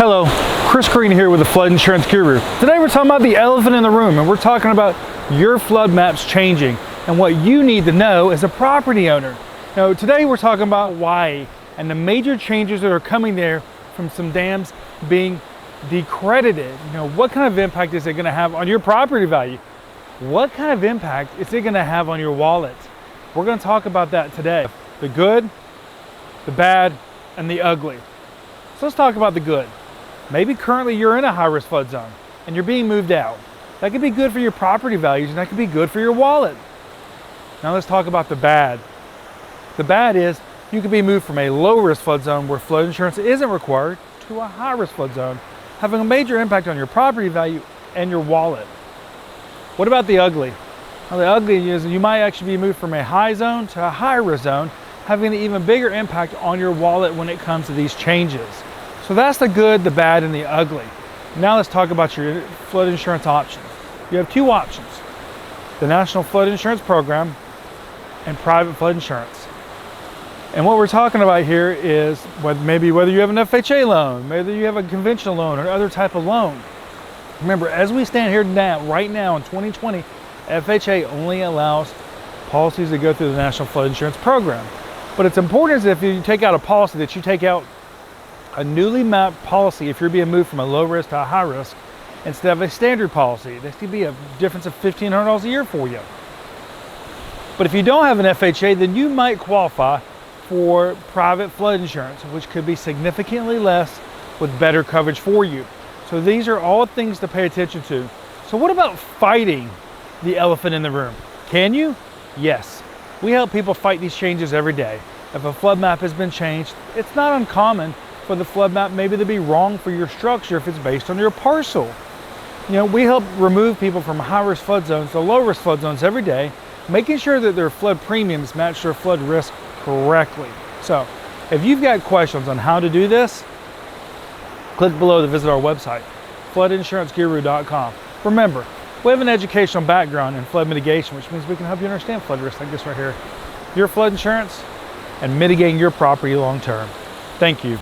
Hello, Chris Green here with the Flood Insurance Guru. Today we're talking about the elephant in the room, and we're talking about your flood maps changing and what you need to know as a property owner. Now, today we're talking about Hawaii and the major changes that are coming there from some dams being decredited. What kind of impact is it going to have on your property value? What kind of impact is it going to have on your wallet? We're going to talk about that today. The good, the bad, and the ugly. So let's talk about the good. Maybe currently you're in a high-risk flood zone and you're being moved out. That could be good for your property values and that could be good for your wallet. Now let's talk about the bad. The bad is you could be moved from a low-risk flood zone where flood insurance isn't required to a high-risk flood zone, having a major impact on your property value and your wallet. What about the ugly? Now, the ugly is you might actually be moved from a high zone to a high-risk zone, having an even bigger impact on your wallet when it comes to these changes. So that's the good, the bad, and the ugly. Now let's talk about your flood insurance options. You have two options: the National Flood Insurance Program and private flood insurance. And what we're talking about here is whether you have an FHA loan, whether you have a conventional loan or other type of loan. Remember, as we stand here now, right now in 2020, FHA only allows policies that go through the National Flood Insurance Program. But it's important that if you take out a policy, that you take out a newly mapped policy if you're being moved from a low risk to a high risk instead of a standard policy. This could be a difference of $1,500 a year for you. But if you don't have an FHA, then you might qualify for private flood insurance, which could be significantly less with better coverage for you. So these are all things to pay attention to. So what about fighting the elephant in the room? Can you? Yes. We help people fight these changes every day. If a flood map has been changed, it's not uncommon for the flood map maybe to be wrong for your structure if it's based on your parcel. We help remove people from high-risk flood zones to low-risk flood zones every day, making sure that their flood premiums match their flood risk correctly. So if you've got questions on how to do this, click below to visit our website, floodinsuranceguru.com. Remember, we have an educational background in flood mitigation, which means we can help you understand flood risk like this right here, your flood insurance, and mitigating your property long term. Thank you.